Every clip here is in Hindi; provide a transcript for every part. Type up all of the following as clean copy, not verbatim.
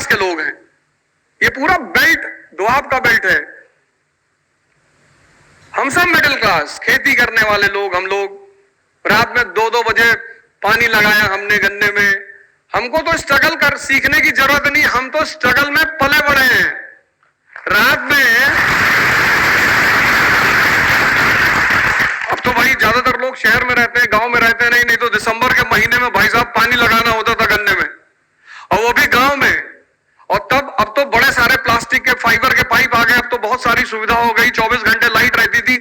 क्लास के लोग हैं। ये पूरा बेल्ट दोआब का बेल्ट है। हम सब मिडिल क्लास, खेती करने वाले लोग, हम लोग रात में 2-2 बजे पानी लगाया हमने गन्ने में। हमको तो स्ट्रगल कर सीखने की जरूरत नहीं, हम तो स्ट्रगल में पले बड़े हैं। रात में अब तो भाई ज्यादातर लोग शहर में रहते हैं, गांव में रहते हैं, नहीं तो दिसंबर के महीने में भाई साहब पानी लगाना होता था गन्ने में, और वो भी गांव में। और तब अब तो बड़े सारे प्लास्टिक के फाइबर के पाइप आ गए, अब तो बहुत सारी सुविधा हो गई, 24 घंटे लाइट रहती थी।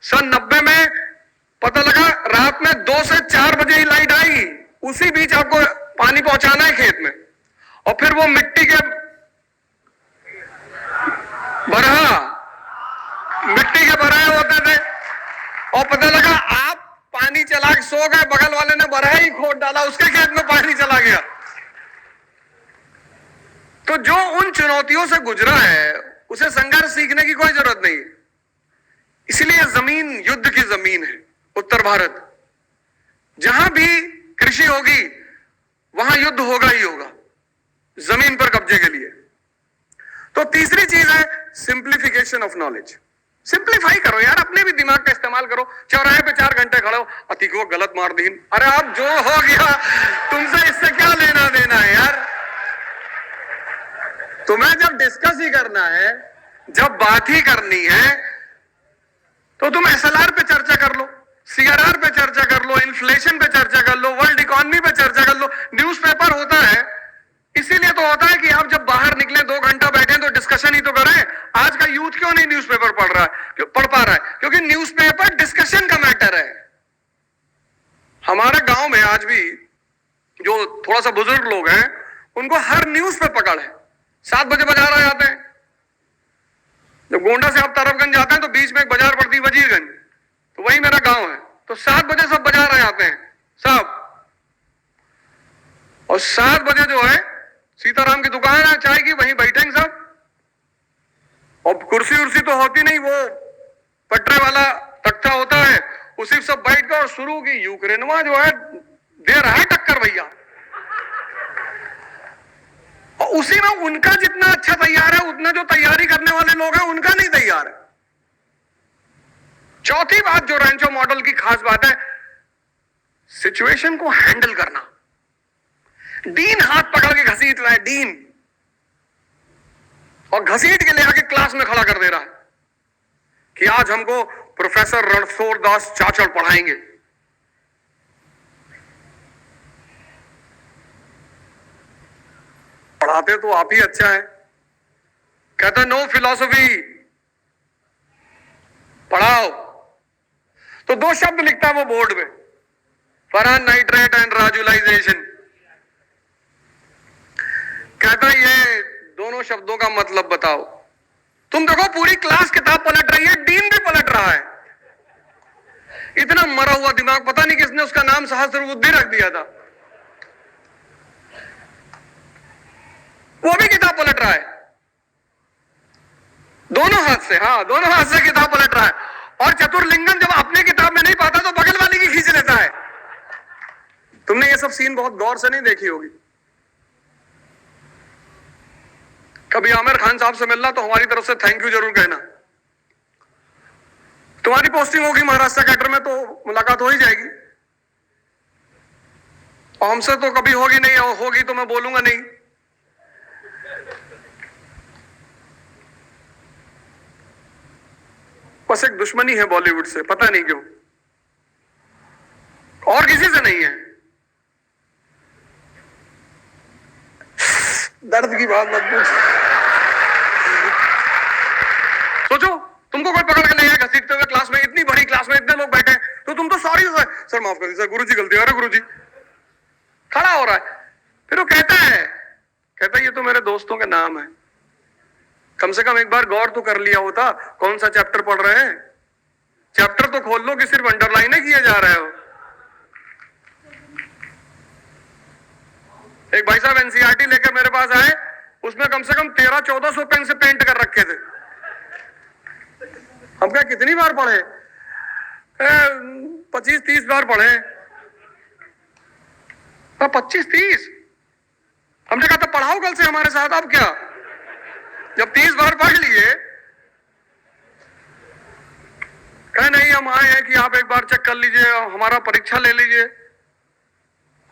सन 90 में पता लगा रात में 2 से 4 बजे ही लाइट आई, उसी बीच आपको पानी पहुंचाना है खेत में। और फिर वो मिट्टी के बरहा होते थे, और पता लगा आप पानी चला के सो गए, बगल वाले ने बरहा ही खोद डाला, उसके खेत में पानी चला गया। तो जो उन चुनौतियों से गुजरा है उसे संघर्ष सीखने की कोई जरूरत नहीं है। इसलिए जमीन युद्ध की जमीन है। उत्तर भारत, जहां भी कृषि होगी वहां युद्ध होगा ही होगा, जमीन पर कब्जे के लिए। तो तीसरी चीज है सिंप्लीफिकेशन ऑफ नॉलेज। सिंप्लीफाई करो यार, अपने भी दिमाग का इस्तेमाल करो। चौराहे पे 4 घंटे खड़े हो, अति को गलत मार दीन, अरे अब जो हो गया तुमसे इससे क्या लेना देना है यार। तुम्हें जब डिस्कस ही करना है, जब बात ही करनी है, तो तुम एसएलआर पे चर्चा कर लो, सीआरआर पे चर्चा कर लो, इन्फ्लेशन पे चर्चा कर लो, वर्ल्ड इकोनॉमी पे चर्चा कर लो। न्यूज़पेपर होता है इसीलिए तो होता है कि आप जब बाहर निकले 2 घंटा बैठे तो डिस्कशन ही तो करें। आज का यूथ क्यों नहीं न्यूज़पेपर पढ़ पा रहा है? क्योंकि न्यूज़पेपर डिस्कशन का मैटर है। हमारे गांव में आज भी जो थोड़ा सा बुजुर्ग लोग हैं उनको हर न्यूज पे पकड़ है। 7 बजे बाजार आ जाते हैं। जब गोंडा से आप तरफगंज जाते हैं तो बीच में एक बाजार पड़ती है वजीरगंज, तो वही मेरा गांव है। तो 7 बजे सब बाजार आ जाते हैं सब, और 7 बजे जो है सीताराम की दुकान है चाय की, वहीं बैठेंगे सब। और कुर्सी उर्सी तो होती नहीं, वो पटरे वाला तख्ता होता है, उसी सब बैठ कर और शुरू की यूक्रेनवा जो है दे रहा है टक्कर भैया। और उसी में उनका जितना अच्छा तैयार है उतना जो तैयारी करने वाले लोग हैं उनका नहीं तैयार है। चौथी बात जो रैंचो मॉडल की खास बात है, सिचुएशन को हैंडल करना। डीन हाथ पकड़ के घसीट रहा है, डीन, और घसीट के ले आके क्लास में खड़ा कर दे रहा है कि आज हमको प्रोफेसर रणछोड़ दास चाचड़ पढ़ाएंगे। पढ़ाते तो आप ही अच्छा है, कहता नो फिलॉसफी, पढ़ाओ। तो 2 शब्द लिखता है वो बोर्ड में, फरहान नाइट्रेट एंड राजुलाइजेशन। कहता ये दोनों शब्दों का मतलब बताओ। तुम देखो पूरी क्लास किताब पलट रही है, डीन भी पलट रहा है। इतना मरा हुआ दिमाग, पता नहीं किसने उसका नाम सहस्रबुद्धि रख दिया था। वो भी किताब पलट रहा है दोनों हाथ से, हाँ दोनों हाथ से किताब पलट रहा है। और चतुर्लिंगन जब अपने किताब में नहीं पाता तो बगल वाली की खींच लेता है। तुमने ये सब सीन बहुत गौर से नहीं देखी होगी। कभी आमिर खान साहब से मिलना तो हमारी तरफ से थैंक यू जरूर कहना। तुम्हारी पोस्टिंग होगी महाराष्ट्र कैडर में तो मुलाकात हो ही जाएगी, और हमसे तो कभी होगी नहीं, और होगी तो मैं बोलूंगा नहीं। बस एक दुश्मनी है बॉलीवुड से, पता नहीं क्यों, और किसी से नहीं है। दर्द की बात मत पूछ। सोचो तुमको कोई पकड़ के ले गया घसीटते हुए क्लास में, इतनी बड़ी क्लास में इतने लोग बैठे, तो तुम तो सॉरी सर माफ कर दीजिए, गुरुजी गलती, अरे गुरुजी, खड़ा हो रहा है। फिर वो कहता है ये तो मेरे दोस्तों के नाम है। कम से कम एक बार गौर तो कर लिया होता कौन सा चैप्टर पढ़ रहे हैं। चैप्टर तो खोल लो कि सिर्फ अंडरलाइन किए जा रहे हो। एक भाई साहब एनसीईआरटी लेकर मेरे पास आए, उसमें कम से कम 1300-1400 पेन से पेंट कर रखे थे। हम क्या कितनी बार पढ़े? 25-30 बार पढ़े। 25-30? हमने कहा था पढ़ाओ कल से हमारे साथ, अब क्या, जब 30 बार पढ़ लिए, कहे नहीं हम आए हैं कि आप एक बार चेक कर लीजिए, हमारा परीक्षा ले लीजिए।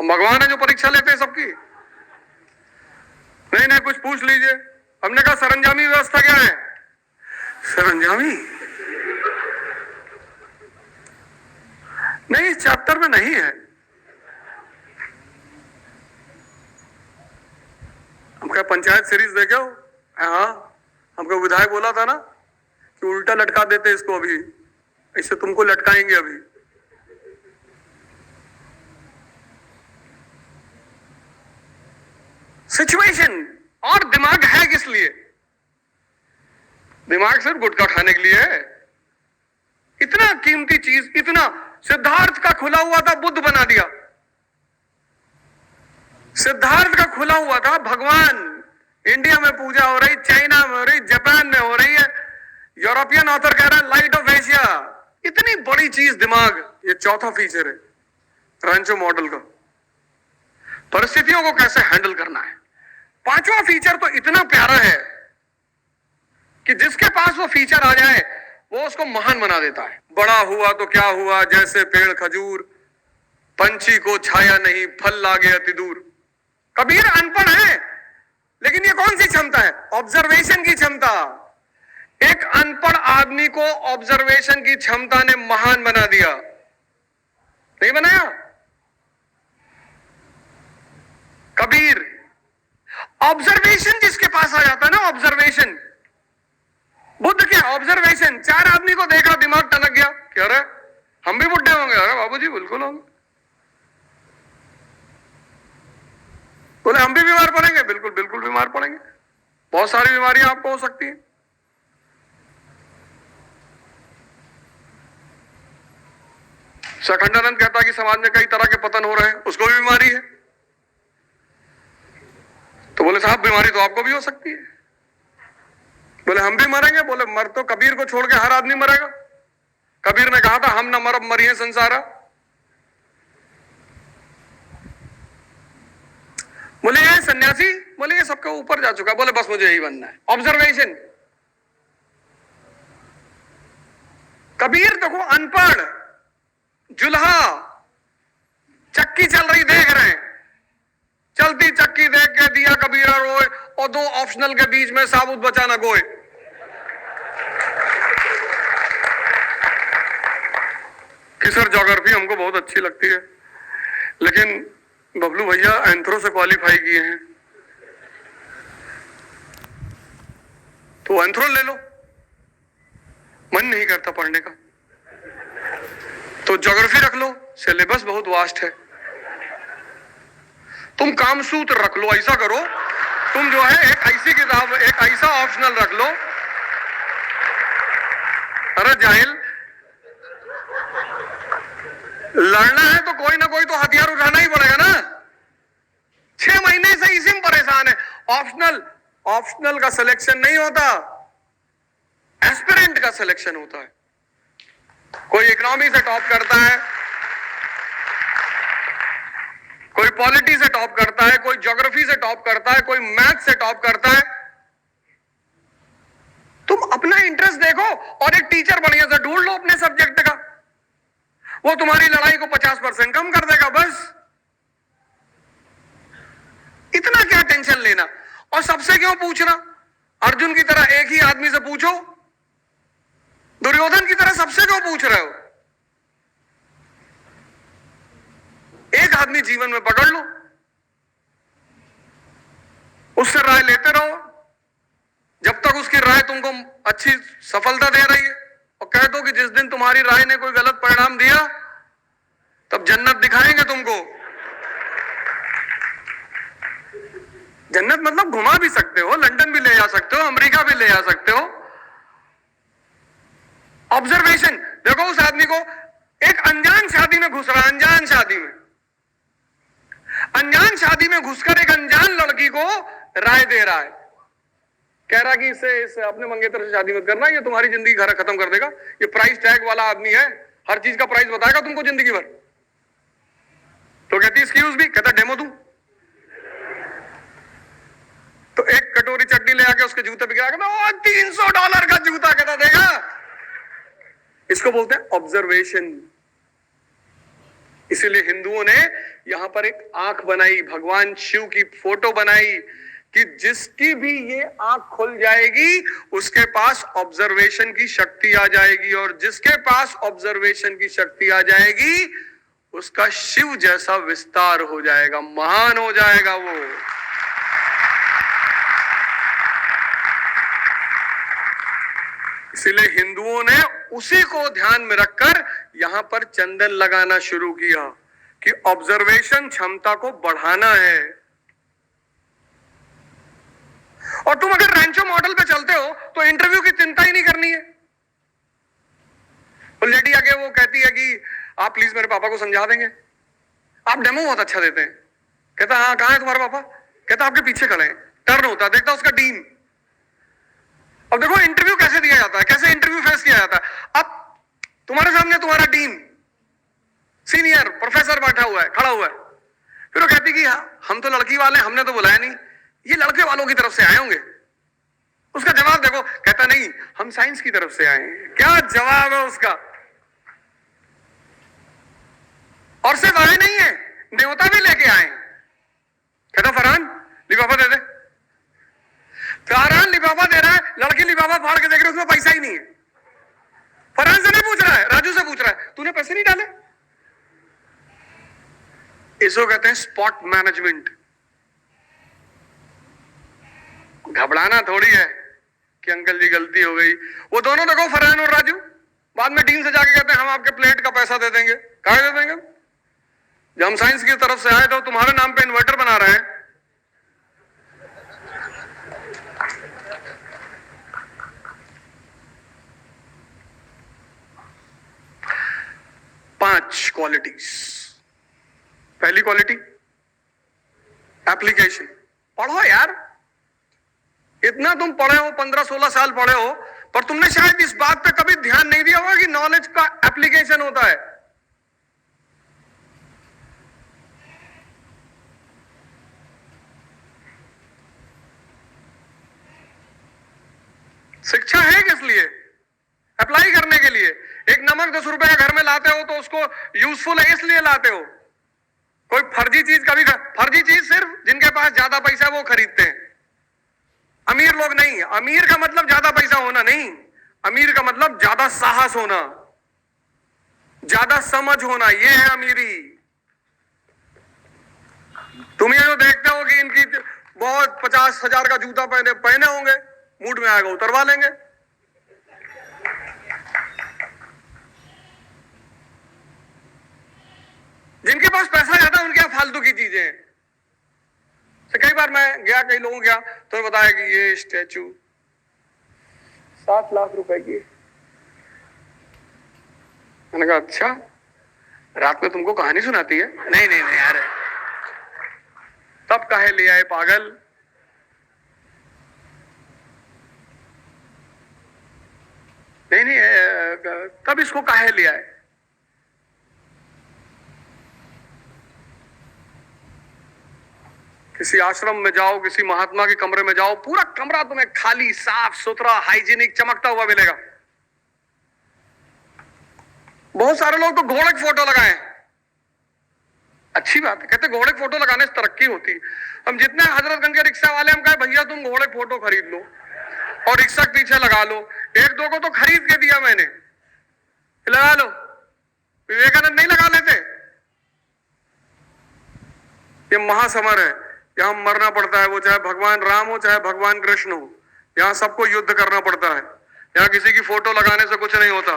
हम भगवान है जो परीक्षा लेते हैं सबकी? नहीं नहीं कुछ पूछ लीजिए। हमने कहा सरंजामी व्यवस्था क्या है? सरंजामी नहीं, इस चैप्टर में नहीं है। हम क्या पंचायत सीरीज देखे हो? हाँ, हमको विधायक बोला था ना कि उल्टा लटका देते इसको, अभी इससे तुमको लटकाएंगे अभी। सिचुएशन। और दिमाग है किस लिए? दिमाग सिर्फ गुटखा खाने के लिए है। इतना कीमती चीज, इतना, सिद्धार्थ का खुला हुआ था, बुद्ध बना दिया। सिद्धार्थ का खुला हुआ था, भगवान, इंडिया में पूजा हो रही, चाइना में हो रही, जापान में हो रही है, यूरोपियन ऑथर कह रहा है लाइट ऑफ एशिया। इतनी बड़ी चीज दिमाग। ये चौथा फीचर है रैंचो मॉडल का, परिस्थितियों को कैसे हैंडल करना है। पांचवा फीचर तो इतना प्यारा है कि जिसके पास वो फीचर आ जाए वो उसको महान बना देता है। बड़ा हुआ तो क्या हुआ, जैसे पेड़ खजूर, पंछी को छाया नहीं, फल लागे अति दूर। कबीर अनपढ़ है, लेकिन ये कौन सी क्षमता है? ऑब्जर्वेशन की क्षमता। एक अनपढ़ आदमी को ऑब्जर्वेशन की क्षमता ने महान बना दिया, नहीं बनाया? कबीर, ऑब्जर्वेशन जिसके पास आ जाता है ना, ऑब्जर्वेशन। बुद्ध क्या? ऑब्जर्वेशन। 4 आदमी को देखा, दिमाग टनक गया, क्या रहा हम भी बुढ़े होंगे? अरे बाबूजी बिल्कुल होंगे। बोले हम भी बीमार पड़ेंगे? बिल्कुल बिल्कुल बीमार पड़ेंगे, बहुत सारी बीमारियां आपको हो सकती हैं। सखंडानंद कहता है कि समाज में कई तरह के पतन हो रहे हैं, उसको भी बीमारी है। तो बोले साहब बीमारी तो आपको भी हो सकती है। बोले हम भी मरेंगे? बोले मर तो कबीर को छोड़ के हर आदमी मरेगा। कबीर ने कहा था हम न मरब मरिए संसारा। बोले ये सन्यासी, बोले ये सबके ऊपर जा चुका। बोले बस मुझे यही बनना है, ऑब्जर्वेशन। कबीर देखो अनपढ़, जुल्हा, चक्की चल रही देख रहे हैं, चलती चक्की देख के दिया कबीरा रोए, और 2 ऑप्शनल के बीच में साबुत बचा न गोए। कि सर ज्योग्राफी हमको बहुत अच्छी लगती है, लेकिन बबलू भैया एंथ्रो से क्वालिफाई किए हैं, तो एंथ्रो ले लो। मन नहीं करता पढ़ने का, तो ज्योग्राफी रख लो, सिलेबस बहुत वास्ट है। तुम कामसूत्र रख लो, ऐसा करो तुम जो है एक ऐसी किताब, एक ऐसा ऑप्शनल रख लो। अरे जाहिल, लड़ना है तो कोई ना कोई तो हथियार उठाना ही पड़ेगा ना। 6 महीने से इसी में परेशान है। ऑप्शनल का सिलेक्शन नहीं होता, एस्पिरेंट का सिलेक्शन होता है। कोई इकोनॉमी से टॉप करता है, कोई पॉलिटी से टॉप करता है, कोई ज्योग्राफी से टॉप करता है, कोई मैथ से टॉप करता है। तुम अपना इंटरेस्ट देखो और एक टीचर बढ़िया से ढूंढ लो अपने सब्जेक्ट का, वो तुम्हारी लड़ाई को 50% कम कर देगा। बस इतना क्या टेंशन लेना, और सबसे क्यों पूछना? अर्जुन की तरह एक ही आदमी से पूछो, दुर्योधन की तरह सबसे क्यों पूछ रहे हो? एक आदमी जीवन में पकड़ लो, उससे राय लेते रहो जब तक उसकी राय तुमको अच्छी सफलता दे रही है, और कह दो कि जिस दिन तुम्हारी राय ने कोई गलत परिणाम दिया तब जन्नत दिखाएंगे तुमको। जन्नत मतलब घुमा भी सकते हो, लंदन भी ले जा सकते हो, अमेरिका भी ले जा सकते हो। ऑब्जर्वेशन देखो, उस आदमी को एक अनजान शादी में घुस रहा, अनजान शादी में घुसकर एक अनजान लड़की को राय दे रहा है, कह रहा कि इससे अपने मंगेतर से शादी मत करना, ये तुम्हारी जिंदगी घर खत्म कर देगा, ये प्राइस टैग वाला आदमी है, हर चीज का प्राइस बताएगा तुमको जिंदगी भर। तो कहती एक्सक्यूज भी, कहता डेमो दूं। तो एक कटोरी चटनी ले आके उसके जूते पे गिरा के $300 का जूता कहता देगा। इसको बोलते हैं ऑब्जर्वेशन। इसीलिए हिंदुओं ने यहां पर एक आंख बनाई, भगवान शिव की फोटो बनाई कि जिसकी भी ये आंख खुल जाएगी उसके पास ऑब्जर्वेशन की शक्ति आ जाएगी, और जिसके पास ऑब्जर्वेशन की शक्ति आ जाएगी उसका शिव जैसा विस्तार हो जाएगा, महान हो जाएगा वो। इसलिए हिंदुओं ने उसी को ध्यान में रखकर यहां पर चंदन लगाना शुरू किया कि ऑब्जर्वेशन क्षमता को बढ़ाना है। और तुम अगर रैंचो मॉडल पे चलते हो तो इंटरव्यू की चिंता ही नहीं करनी है। और लेडी आगे वो कहती है कि आप प्लीज मेरे पापा को समझा देंगे, आप डेमो बहुत अच्छा देते हैं। कहता हाँ, कहां है तुम्हारा पापा? कहता आपके पीछे खड़े हैं। टर्न होता देखता उसका डीन। अब देखो इंटरव्यू कैसे दिया जाता है, कैसे इंटरव्यू फेस किया जाता है। अब तुम्हारे सामने तुम्हारा डीन, सीनियर प्रोफेसर बैठा हुआ है, खड़ा हुआ है। फिर वो कहती कि हम तो लड़की वाले, हमने तो बुलाया नहीं, ये लड़के वालों की तरफ से आए होंगे। उसका जवाब देखो, कहता नहीं हम साइंस की तरफ से आए हैं। क्या जवाब है उसका? और सिर्फ आए नहीं है, न्योता भी लेके आए। कहता फरहान लिफाफा दे दे। फरहान लिफाफा दे रहा है, लड़की लिफाफा फाड़ के देख रही है, उसमें पैसा ही नहीं है। फरहान से नहीं पूछ रहा है, राजू से पूछ रहा है, तूने पैसे नहीं डाले? इसको कहते हैं स्पॉट मैनेजमेंट। घबराना थोड़ी है कि अंकल जी गलती हो गई। वो दोनों देखो, फरहान और राजू, बाद में डीन से जाके कहते हैं हम आपके प्लेट का पैसा दे देंगे। कहा दे देंगे? जब हम साइंस की तरफ से आए तो तुम्हारे नाम पे इन्वर्टर बना रहे हैं। पांच क्वालिटीज। पहली क्वालिटी एप्लीकेशन। पढ़ो यार, इतना तुम पढ़े हो, 15-16 साल पढ़े हो, पर तुमने शायद इस बात पे कभी ध्यान नहीं दिया होगा कि नॉलेज का एप्लीकेशन होता है। शिक्षा है किस लिए? अप्लाई करने के लिए। एक नमक 10 रुपए का घर में लाते हो तो उसको यूजफुल है इसलिए लाते हो। कोई फर्जी चीज कभी, फर्जी चीज सिर्फ जिनके पास ज्यादा पैसा है वो खरीदते हैं, अमीर लोग नहीं। अमीर का मतलब ज्यादा पैसा होना नहीं, अमीर का मतलब ज्यादा साहस होना, ज्यादा समझ होना, ये है अमीरी। तुम ये जो देखते हो कि इनकी बहुत 50,000 का जूता पहने होंगे, मूड में आएगा उतरवा लेंगे। जिनके पास पैसा ज्यादा है उनके यहाँ फालतू की चीजें हैं। तो कई बार मैं गया, कई लोगों गया तो बताया कि ये स्टैचू 7 लाख रुपए की। मैंने कहा अच्छा, रात में तुमको कहानी सुनाती है? नहीं नहीं नहीं यार, तब काहे ले आए पागल? नहीं नहीं, तब इसको काहे ले आए? किसी आश्रम में जाओ, किसी महात्मा के कमरे में जाओ, पूरा कमरा तुम्हें खाली, साफ सुथरा, हाइजीनिक, चमकता हुआ मिलेगा। बहुत सारे लोग तो घोड़े की फोटो लगाए। अच्छी बात है, कहते घोड़े की फोटो लगाने से तरक्की होती। हम जितने हजरतगंज के रिक्शा वाले, हम कहे भैया तुम घोड़े की फोटो खरीद लो और रिक्शा के पीछे लगा लो। एक दो को तो खरीद के दिया मैंने, लगा लो। विवेकानंद नहीं लगा लेते? ये महासमर है, यहां मरना पड़ता है, वो चाहे भगवान राम हो चाहे भगवान कृष्ण हो, यहां सबको युद्ध करना पड़ता है। यहां किसी की फोटो लगाने से कुछ नहीं होता।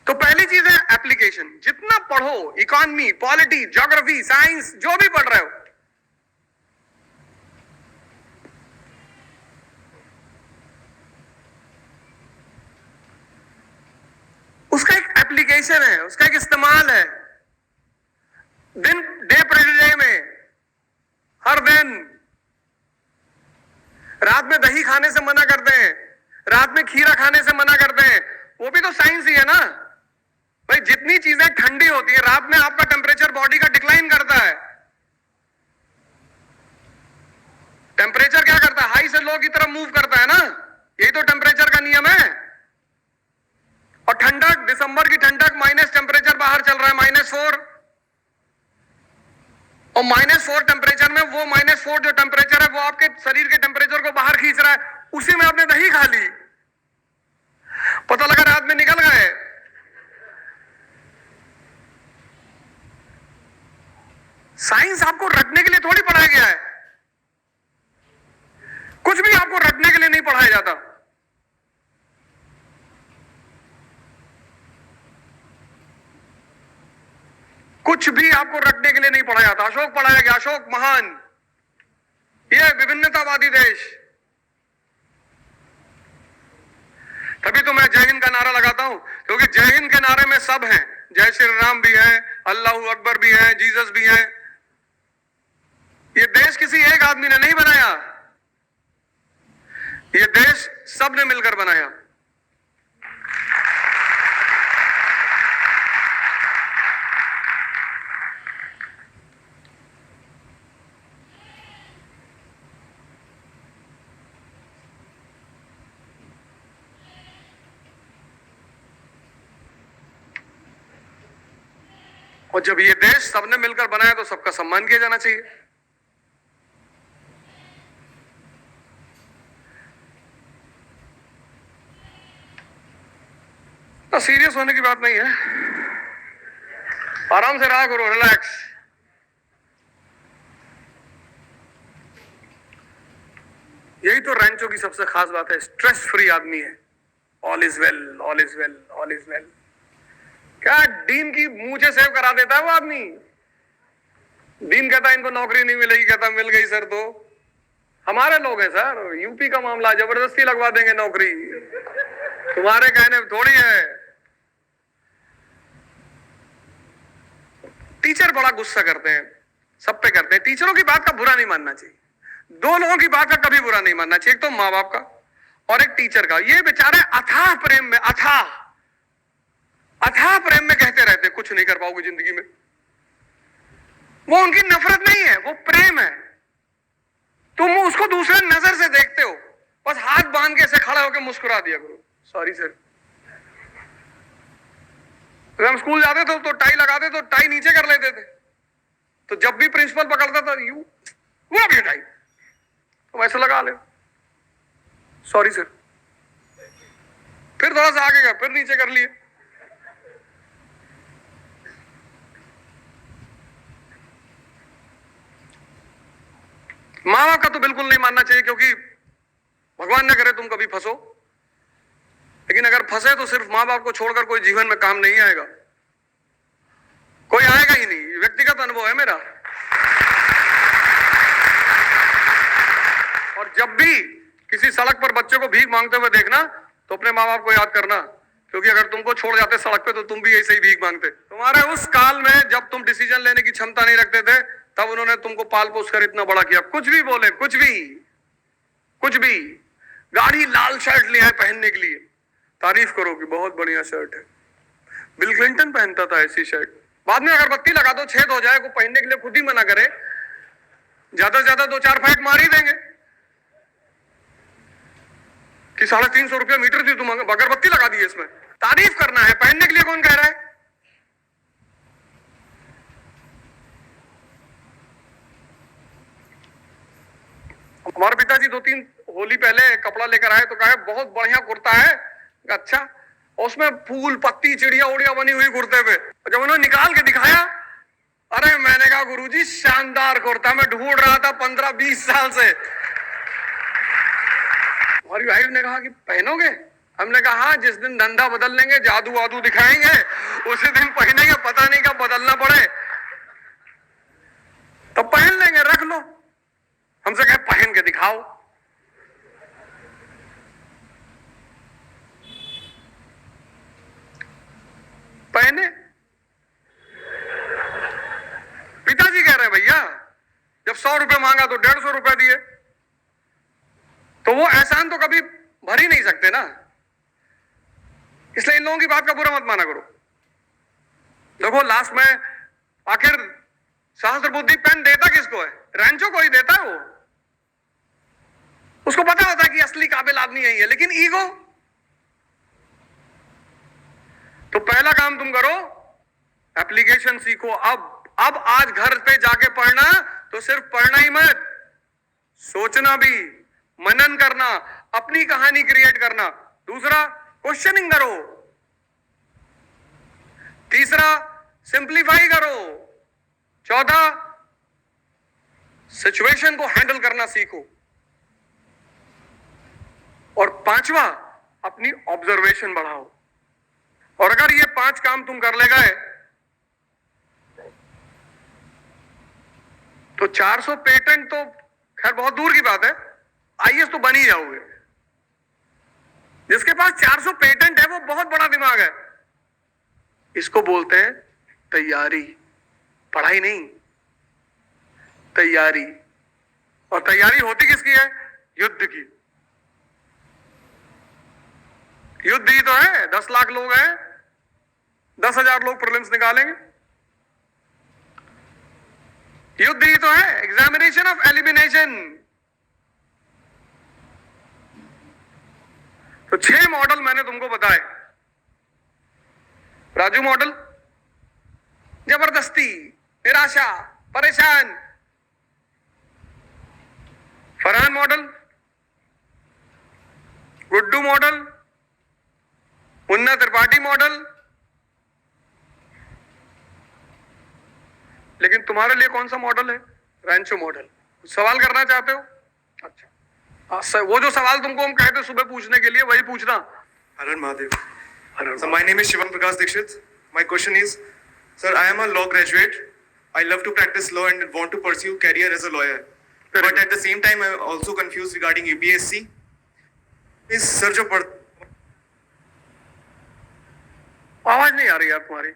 तो पहली चीज है एप्लीकेशन। जितना पढ़ो, इकोनॉमी, पॉलिटी, ज्योग्राफी, साइंस, जो भी पढ़ रहे हो, उसका एक एप्लीकेशन है, उसका एक इस्तेमाल है। डे प्रेडे में हर दिन रात में दही खाने से मना करते हैं, रात में खीरा खाने से मना करते हैं, वो भी तो साइंस ही है ना। भाई जितनी चीजें ठंडी होती है, रात में आपका टेम्परेचर बॉडी का डिक्लाइन करता है। टेम्परेचर क्या करता है? हाई से लो की तरफ मूव करता है ना, यही तो टेम्परेचर का नियम है। और ठंडक, दिसंबर की ठंडक, माइनस टेम्परेचर बाहर चल रहा है, -4, और -4 टेम्परेचर में वो -4 जो टेम्परेचर है वो आपके शरीर के टेम्परेचर को बाहर खींच रहा है। उसी में आपने दही खा ली, पता लगा रात में निकल गए। साइंस आपको रटने के लिए थोड़ी पढ़ाया गया है, कुछ भी आपको रटने के लिए नहीं पढ़ाया जाता। कुछ भी आपको रटने के लिए नहीं पढ़ाया जाता। अशोक पढ़ाया गया, अशोक महान, यह विभिन्नतावादी देश। तभी तो मैं जय हिंद का नारा लगाता हूं, क्योंकि जय हिंद के नारे में सब हैं। जय श्री राम भी है, अल्लाह अकबर भी है, जीसस भी है। ये देश किसी एक आदमी ने नहीं बनाया, ये देश सबने मिलकर बनाया। और जब ये देश सबने मिलकर बनाया तो सबका सम्मान किया जाना चाहिए। तो सीरियस होने की बात नहीं है, आराम से रहा करो, रिलैक्स। यही तो रैंचो की सबसे खास बात है, स्ट्रेस फ्री आदमी है। All is well, all is well, all is well. क्या डीन की मुझे सेव करा देता है वो आदमी। डीन कहता है इनको नौकरी नहीं मिलेगी, कहता मिल गई सर। तो हमारे लोग हैं सर, यूपी का मामला, जबरदस्ती लगवा देंगे नौकरी, तुम्हारे कहने थोड़ी है। टीचर बड़ा गुस्सा करते हैं, सब पे करते हैं। टीचरों की बात का बुरा नहीं मानना चाहिए, दो लोगों की बात का कभी बुरा नहीं मानना चाहिए, एक तो माँ बाप का और एक टीचर का। ये बेचारे अथाह प्रेम में, अथाह प्रेम में कहते रहते कुछ नहीं कर पाओगे जिंदगी में। वो उनकी नफरत नहीं है, वो प्रेम है। तुम उसको दूसरे नजर से देखते हो, बस हाथ बांध के ऐसे खड़ा होकर मुस्कुरा दिया करो, सॉरी सर। जब हम स्कूल जाते थे तो टाई लगाते तो टाई नीचे कर लेते थे, तो जब भी प्रिंसिपल पकड़ता था यू वो भी टाई तो वैसे लगा ले, सॉरी सर। फिर थोड़ा सा आगे गया, फिर नीचे कर लिए। माँ बाप का तो बिल्कुल नहीं मानना चाहिए, क्योंकि भगवान न करे तुम कभी फंसो, लेकिन अगर फंसे तो सिर्फ माँ बाप को छोड़कर कोई जीवन में काम नहीं आएगा, कोई आएगा ही नहीं। व्यक्तिगत अनुभव है मेरा। और जब भी किसी सड़क पर बच्चे को भीख मांगते हुए देखना तो अपने माँ बाप को याद करना, क्योंकि अगर तुमको छोड़ जाते सड़क पे तो तुम भी ऐसे ही भीख मांगते। तुम्हारे उस काल में जब तुम डिसीजन लेने की क्षमता नहीं रखते थे, तब उन्होंने तुमको पाल पोस कर इतना बड़ा किया। कुछ भी बोले, कुछ भी। गाड़ी लाल शर्ट लिया है पहनने के लिए, तारीफ करो कि बहुत बढ़िया शर्ट है। बिल क्लिंटन पहनता था ऐसी शर्ट। बाद में अगरबत्ती लगा दो, छेद हो जाए, को पहनने के लिए खुद ही मना करे, ज्यादा से ज्यादा 2-4 फेंक मार ही देंगे कि 350 रुपया मीटर थी, तुम अगरबत्ती लगा दी इसमें। तारीफ करना है, पहनने के लिए कौन कह रहा है? हमारे पिताजी 2-3 होली पहले कपड़ा लेकर आए तो कहा बहुत बढ़िया कुर्ता है। अच्छा, उसमें फूल पत्ती चिड़िया उड़िया बनी हुई कुर्ते पे। जब उन्होंने निकाल के दिखाया, अरे मैंने कहा गुरुजी शानदार कुर्ता, मैं ढूंढ रहा था 15-20 साल से। हमारी वाइफ ने कहा कि पहनोगे? हमने कहा हाँ, जिस दिन धंधा बदल लेंगे, जादू वादू दिखाएंगे, उसी दिन पहनेंगे, पता नहीं कब बदलना पड़े तब पहन लेंगे, रख लो। हमसे कहे पहन के दिखाओ। पहने। पिताजी कह रहे भैया, जब 100 रुपए मांगा तो 150 रुपए दिए, तो वो एहसान तो कभी भर ही नहीं सकते ना। इसलिए इन लोगों की बात का बुरा मत माना करो। देखो लास्ट में आखिर सहस्त्र बुद्धि पेन देता किसको है? रैंचो को ही देता है। वो उसको पता होता है कि असली काबिल आदमी यही है, लेकिन ईगो। तो पहला काम तुम करो, एप्लीकेशन सीखो। अब आज घर पे जाके पढ़ना तो सिर्फ पढ़ना ही मत, सोचना भी, मनन करना, अपनी कहानी क्रिएट करना। दूसरा, क्वेश्चनिंग करो। तीसरा, सिंप्लीफाई करो। चौथा, सिचुएशन को हैंडल करना सीखो। और पांचवा, अपनी ऑब्जर्वेशन बढ़ाओ। और अगर ये 5 काम तुम कर ले गए तो 400 पेटेंट तो खैर बहुत दूर की बात है, आईएएस तो बन ही जाओगे। जिसके पास 400 पेटेंट है वो बहुत बड़ा दिमाग है। इसको बोलते हैं तैयारी, पढ़ाई नहीं, तैयारी। और तैयारी होती किसकी है? युद्ध की। युद्ध ही तो है। 10 लाख लोग हैं, 10,000 लोग प्रीलिम्स निकालेंगे। युद्ध ही तो है, एग्जामिनेशन ऑफ एलिमिनेशन। तो 6 मॉडल मैंने तुमको बताए। राजू मॉडल, जबरदस्ती, निराशा, परेशान। Farhan model, Guddu model, Munna Tripathi model. लेकिन तुम्हारे लिए कौन सा मॉडल है? रैंचो मॉडल। सवाल करना चाहते हो? अच्छा, वो जो सवाल तुमको हम कहते सुबह पूछने के लिए वही पूछना। Haran Mahadev. So my name is Shivam Prakash Dikshit. My question is, sir, I am a law graduate. I love to practice law and want to pursue career as a lawyer. But at the same time, I am also confused regarding UPSC. Is sir जो पढ़ आवाज नहीं आ रही यार तुम्हारी।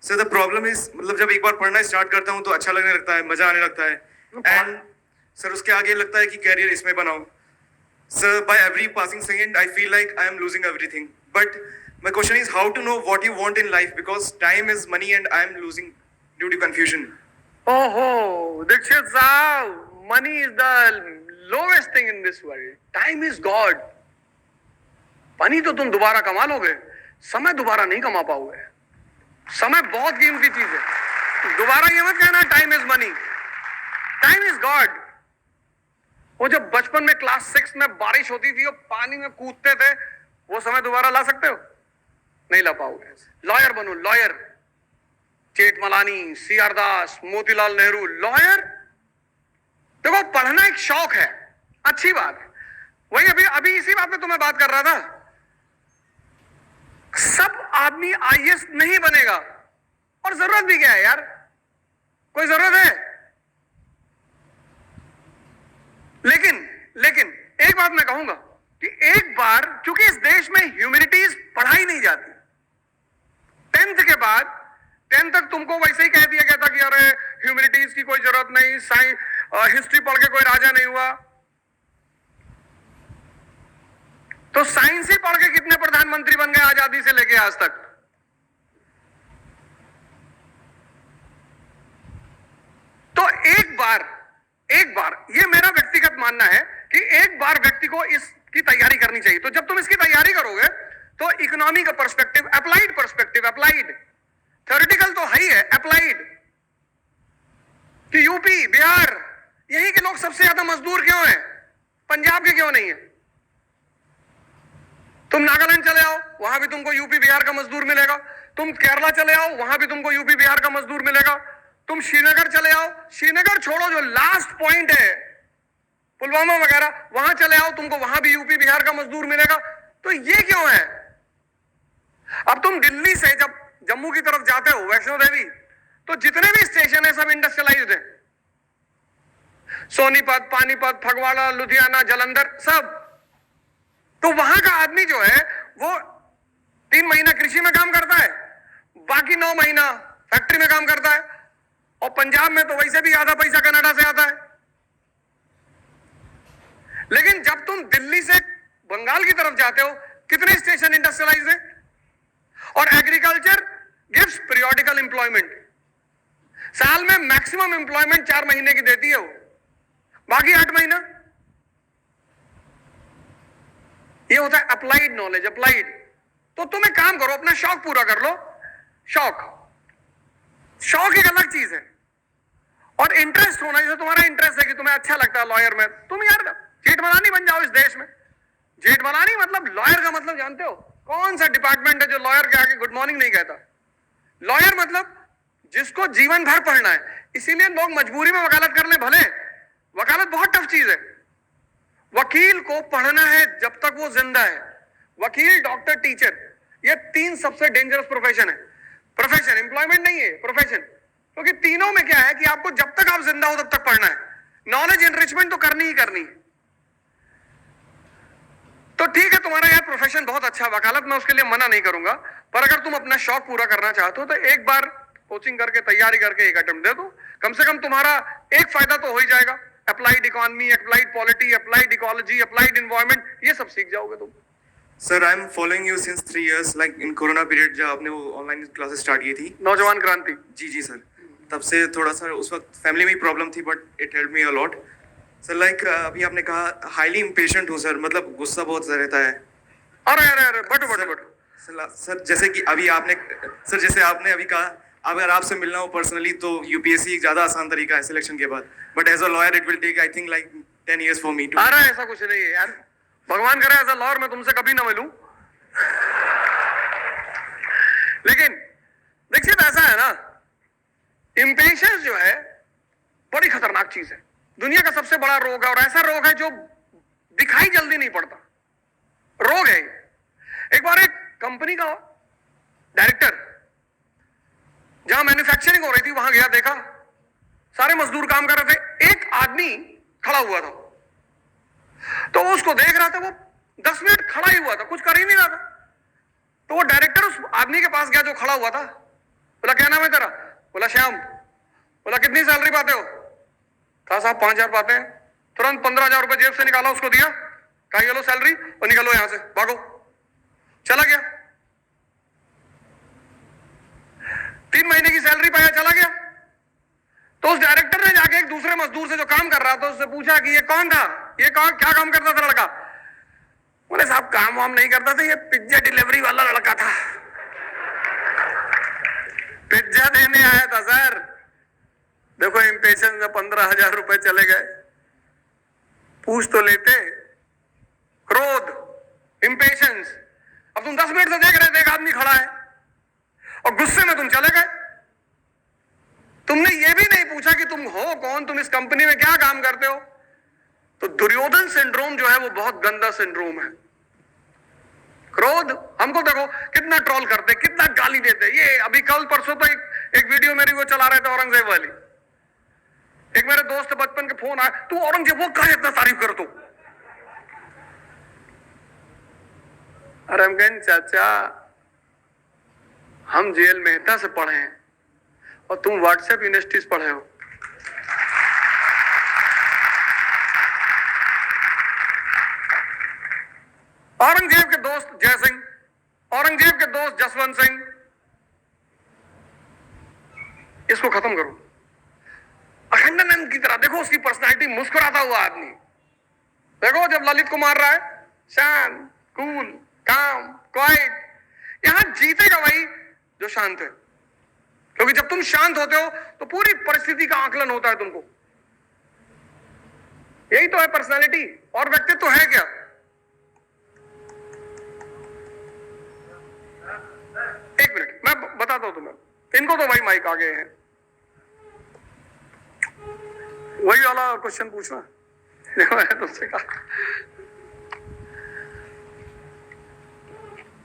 सर द प्रॉब्लम इज, मतलब जब एक बार पढ़ना स्टार्ट करता हूँ तो अच्छा लगने लगता है, मजा आने लगता है, एंड सर उसके आगे लगता है कि कैरियर इसमें बनाऊं। Sir by every passing second I feel like I am losing everything, but my question is how to know what you want in life, because time is money and I am losing due to confusion. ओहो दीक्षित साहब, money is the lowest thing in this world, time is god. Money तो तुम दोबारा कमा लोगे, समय दोबारा नहीं कमा पाओगे। समय बहुत कीमती चीज है। दोबारा ये मत कहना time is money, time is God. वो जब बचपन में क्लास 6 में बारिश होती थी और पानी में कूदते थे, वो समय दोबारा ला सकते हो? नहीं ला पाओगे। लॉयर बनो, लॉयर। जेठमलानी, सीआर दास, मोतीलाल नेहरू, लॉयर। देखो पढ़ना एक शौक है, अच्छी बात है। वही अभी अभी इसी बात पे तुम्हें बात कर रहा था। सब आदमी आईएएस नहीं बनेगा, और जरूरत भी क्या है यार? कोई जरूरत है? लेकिन एक बात मैं कहूंगा कि एक बार, क्योंकि इस देश में ह्यूमैनिटीज पढ़ाई नहीं जाती, 10th के बाद 10th तक तुमको वैसे ही कह दिया गया था कि अरे ह्यूमैनिटीज की कोई जरूरत नहीं, हिस्ट्री पढ़ के कोई राजा नहीं हुआ। तो साइंस ही पढ़ के कितने प्रधानमंत्री बन गए आजादी से लेके आज तक? तो एक बार ये मेरा व्यक्तिगत मानना है कि एक बार व्यक्ति को इसकी तैयारी करनी चाहिए। तो जब तुम इसकी तैयारी करोगे तो इकोनॉमी का पर्सपेक्टिव, अप्लाइड, थ्योरेटिकल तो है ही है, अप्लाइड। कि यूपी, बिहार, यही के लोग सबसे ज्यादा मजदूर क्यों हैं? पंजाब के क्यों नहीं है? तुम नागालैंड चले आओ, वहां भी तुमको यूपी बिहार का मजदूर मिलेगा। तुम केरला चले आओ, वहां भी तुमको यूपी बिहार का मजदूर मिलेगा। तुम श्रीनगर चले आओ, श्रीनगर छोड़ो, जो लास्ट पॉइंट है पुलवामा वगैरह, वहां चले आओ, तुमको वहां भी यूपी बिहार का मजदूर मिलेगा। तो ये क्यों है? अब तुम दिल्ली से जब जम्मू की तरफ जाते हो, वैष्णो देवी, तो जितने भी स्टेशन है सब इंडस्ट्रियलाइज्ड है। सोनीपत, पानीपत, फगवाड़ा, लुधियाना, जालंधर, सब। तो वहां का आदमी जो है वो 3 महीना कृषि में काम करता है, बाकी 9 महीना फैक्ट्री में काम करता है। और पंजाब में तो वैसे भी आधा पैसा कनाडा से आता है। लेकिन जब तुम दिल्ली से बंगाल की तरफ जाते हो, कितने स्टेशन इंडस्ट्रियलाइज है? और एग्रीकल्चर गिव्स पीरियोडिकल एम्प्लॉयमेंट। साल में मैक्सिमम एम्प्लॉयमेंट 4 महीने की देती है वो, बाकी 8 महीना। ये होता है अप्लाइड नॉलेज, अप्लाइड। तो तुम एक काम करो, अपना शौक पूरा कर लो। शौक एक अलग चीज है, और इंटरेस्ट होना, जैसे तुम्हारा इंटरेस्ट है कि तुम्हें अच्छा लगता है लॉयर में, तुम यार जेठमलानी बन जाओ इस देश में। जेठमलानी मतलब लॉयर का मतलब जानते हो? कौन सा डिपार्टमेंट है जो लॉयर के आगे गुड मॉर्निंग नहीं कहता? लॉयर मतलब जिसको जीवन भर पढ़ना है। इसीलिए लोग मजबूरी में वकालत कर ले भले, वकालत बहुत टफ चीज है। वकील को पढ़ना है जब तक वो जिंदा है। वकील, डॉक्टर, टीचर, ये 3 सबसे डेंजरस प्रोफेशन है। प्रोफेशन, एम्प्लॉयमेंट नहीं है, प्रोफेशन। क्योंकि तीनों में क्या है कि आपको जब तक आप जिंदा हो तब तक पढ़ना है। नॉलेज एनरिचमेंट तो करनी ही करनी है। तो ठीक है, तुम्हारा यार प्रोफेशन बहुत अच्छा, वकालत मैं उसके लिए मना नहीं करूंगा, पर अगर तुम अपना शौक पूरा करना चाहते हो तो एक बार कोचिंग करके, तैयारी करके एक अटेम्प्ट दे दो। कम से कम तुम्हारा एक फायदा तो हो ही जाएगा। Applied economy, applied polity, applied ecology, applied environment, ये सब सीख जाओगे तुम। Sir, I am following you since 3 years, like in corona period जब आपने वो ऑनलाइन क्लासेस स्टार्ट की थी, नौजवान क्रांति। जी सर, तब से थोड़ा सा उस वक्त फैमिली में प्रॉब्लम थी, but it help me a lot sir. Like अभी आपने कहा हाईली इम्पेशेंट हूँ सर, मतलब गुस्सा बहुत रहता है। अरे अरे अरे, बटो सर जैसे कि अभी आपने सर जैसे आपने अभी कहा, अगर आपसे मिलना हो पर्सनली तो यूपीएससी एक ज्यादा आसान तरीका है सिलेक्शन के बाद, but as a lawyer it will take I think like 10 years for me too. अरे ऐसा कुछ नहीं है यार, भगवान करे एज अ लॉयर मैं तुमसे कभी ना मिलूं। लेकिन देखिए, ऐसा है ना, इम्पेशंस जो है बड़ी खतरनाक चीज है, दुनिया का सबसे बड़ा रोग है, और ऐसा रोग है जो दिखाई जल्दी नहीं पड़ता। रोग है। एक बार एक कंपनी का डायरेक्टर जहां मैन्युफैक्चरिंग हो रही थी वहां गया, देखा सारे मजदूर काम कर रहे थे, एक आदमी खड़ा हुआ था। तो वो उसको देख रहा था, वो 10 मिनट खड़ा ही हुआ था, कुछ कर ही नहीं रहा था। तो वो डायरेक्टर उस आदमी के पास गया जो खड़ा हुआ था, बोला क्या नाम है तेरा? बोला श्याम। बोला कितनी सैलरी पाते हो? कहा साहब 5,000 पाते हैं। तुरंत 15,000 रुपए जेब से निकाला, उसको दिया, कहा ये लो सैलरी और निकलो यहां से, भागो। चला गया, 3 महीने की सैलरी पाया, चला गया। तो उस डायरेक्टर ने जाके एक दूसरे मजदूर से जो काम कर रहा था उससे पूछा कि ये कौन था, ये कौन, क्या काम करता था लड़का? बोले साहब काम वाम नहीं करता था, ये पिज्जा डिलीवरी वाला लड़का था, पिज्जा देने आया था सर। देखो इम्पेशंस में 15,000 रुपए चले गए। पूछ तो लेते। क्रोध, इम्पेशंस। अब तुम 10 मिनट से देख रहे थे एक आदमी खड़ा है और गुस्से में तुम चले गए। तुमने ये भी नहीं पूछा कि तुम हो कौन, तुम इस कंपनी में क्या काम करते हो। तो दुर्योधन सिंड्रोम जो है वो बहुत गंदा सिंड्रोम है। क्रोध, हमको देखो कितना ट्रोल करते, कितना गाली देते। ये अभी कल परसों तो एक वीडियो मेरी वो चला रहे थे औरंगजेब वाली। एक मेरे दोस्त बचपन के फोन आया, तू औरंगजेब वो कहा इतना तारीफ कर तू। अरे हम कहें चाचा हम जेल मेहता से पढ़े हैं और तुम व्हाट्सएप यूनिवर्सिटीज पढ़े हो। औरंगजेब के दोस्त जय सिंह, औरंगजेब के दोस्त जसवंत सिंह, इसको खत्म करो। अखंडानंद की तरह देखो उसकी पर्सनालिटी, मुस्कुराता हुआ आदमी। देखो जब ललित को मार रहा है, शांत, कूल, काम, क्वाइट। यहां जीतेगा वही जो शांत है, क्योंकि जब तुम शांत होते हो तो पूरी परिस्थिति का आकलन होता है तुमको। यही तो है पर्सनालिटी, और व्यक्तित्व है क्या? एक मिनट मैं बताता हूं तुम्हें। इनको तो भाई माइक आ गए हैं, वही वाला क्वेश्चन पूछना। देखो मैंने तुमसे कहा,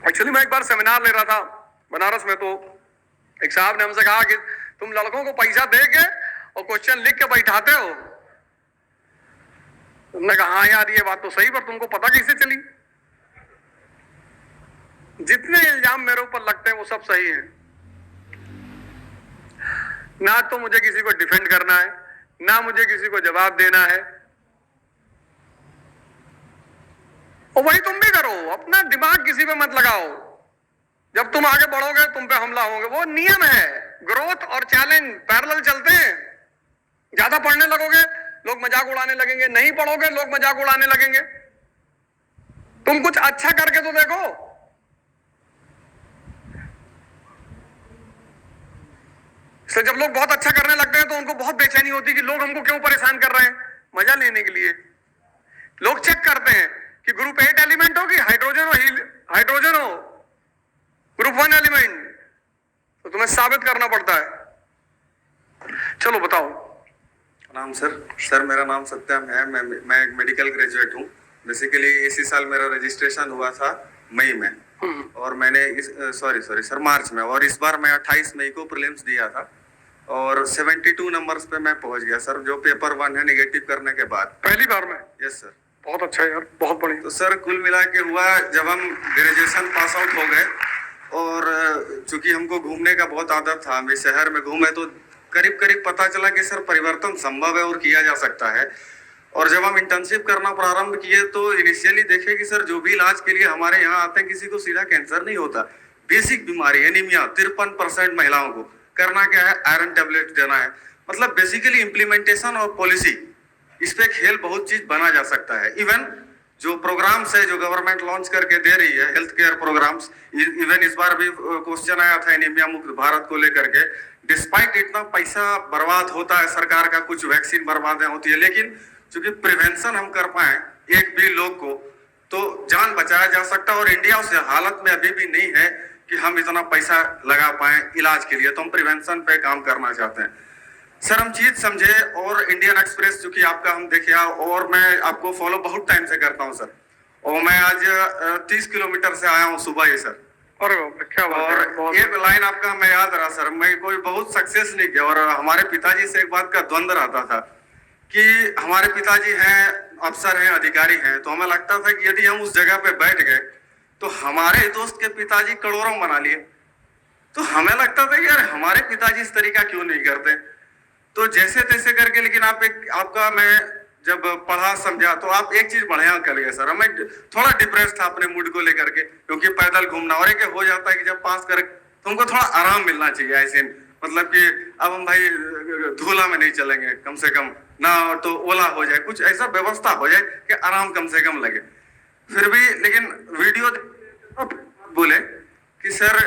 एक्चुअली मैं एक बार सेमिनार ले रहा था बनारस में, तो एक साहब ने हमसे कहा कि तुम लड़कों को पैसा दे के और क्वेश्चन लिख के बैठाते हो। तुमने कहा हाँ यार ये बात तो सही, पर तुमको पता कैसे चली? जितने इल्जाम मेरे ऊपर लगते हैं वो सब सही है। ना तो मुझे किसी को डिफेंड करना है, ना मुझे किसी को जवाब देना है। और वही तुम भी करो, अपना दिमाग किसी पे मत लगाओ। जब तुम आगे बढ़ोगे तुम पे हमला होंगे, वो नियम है। ग्रोथ और चैलेंज पैरेलल चलते हैं। ज्यादा पढ़ने लगोगे लोग मजाक उड़ाने लगेंगे, नहीं पढ़ोगे लोग मजाक उड़ाने लगेंगे। तुम कुछ अच्छा करके तो देखो। इसलिए जब लोग बहुत अच्छा करने लगते हैं तो उनको बहुत बेचैनी होती है कि लोग हमको क्यों परेशान कर रहे हैं, मजा लेने के लिए। लोग चेक करते हैं कि ग्रुप 8 एलिमेंट हो कि हाइड्रोजन हो ग्रुप 1 एलिमेंट, तो तुम्हें साबित करना पड़ता है। चलो बताओ। नाम सर मेरा नाम सत्यम है। मैं एक मेडिकल ग्रेजुएट हूँ। बेसिकली इसी साल मेरा रजिस्ट्रेशन हुआ था मई में, और मैंने सॉरी सर मार्च में, और इस बार मैं 28 मई को प्रीलिम्स दिया था और 72 नंबर्स पे मैं पहुंच गया सर, जो पेपर 1 है निगेटिव करने के बाद। पहली बार में? Yes sir. बहुत अच्छा यार, बहुत बढ़िया। तो सर कुल मिला के हुआ, जब हम ग्रेजुएशन पास आउट हो गए और चूंकि हमको घूमने का बहुत आदत था, हम इस शहर में घूमे तो करीब करीब पता चला कि सर परिवर्तन संभव है और किया जा सकता है। और जब हम इंटर्नशिप करना प्रारंभ किए तो इनिशियली देखे कि सर जो भी इलाज के लिए हमारे यहाँ आते हैं किसी को सीधा कैंसर नहीं होता, बेसिक बीमारी एनीमिया 53% महिलाओं को करना क्या है, आयरन टेबलेट देना है। मतलब बेसिकली इम्प्लीमेंटेशन और पॉलिसी, इस पे खेल बहुत चीज बना जा सकता है। इवन जो प्रोग्राम्स है जो गवर्नमेंट लॉन्च करके दे रही है, हेल्थ केयर प्रोग्राम्स, इवन इस बार भी क्वेश्चन आया था एनीमिया मुक्त भारत को लेकर के। डिस्पाइट इतना पैसा बर्बाद होता है सरकार का, कुछ वैक्सीन बर्बाद होती है, लेकिन चूंकि प्रिवेंशन हम कर पाए एक भी लोग को तो जान बचाया जा सकता है। और इंडिया उस हालत में अभी भी नहीं है कि हम इतना पैसा लगा पाए इलाज के लिए, तो हम प्रिवेंशन पे काम करना चाहते हैं। सर हम चीज समझे, और इंडियन एक्सप्रेस चूंकि आपका हम देखे, और मैं आपको फॉलो बहुत टाइम से करता हूं सर, और मैं आज 30 किलोमीटर से आया हूं सुबह ही सर। और क्या बात है। और एक लाइन आपका मैं याद रहा सर, मैं कोई बहुत सक्सेस नहीं किया, और हमारे पिताजी से एक बात का द्वंद्व रहता था कि हमारे पिताजी हैं अफसर हैं अधिकारी हैं, तो हमें लगता था कि यदि हम उस जगह पे बैठ गए तो हमारे दोस्त के पिताजी करोड़ों बना लिए, तो हमें लगता था कि यार हमारे पिताजी इस तरीका क्यों नहीं करते। तो जैसे तैसे करके, लेकिन आपका मैं जब पढ़ा समझा तो आप एक चीज बढ़िया कर गए सर। मैं थोड़ा डिप्रेस था अपने मूड को लेकर के, क्योंकि पैदल घूमना, और एक हो जाता है कि जब पास कर तो हमको थोड़ा आराम मिलना चाहिए ऐसे, मतलब कि अब हम भाई धूला में नहीं चलेंगे, कम से कम ना तो ओला हो जाए, कुछ ऐसा व्यवस्था हो जाए कि आराम कम से कम लगे। फिर भी लेकिन वीडियो बोले कि sir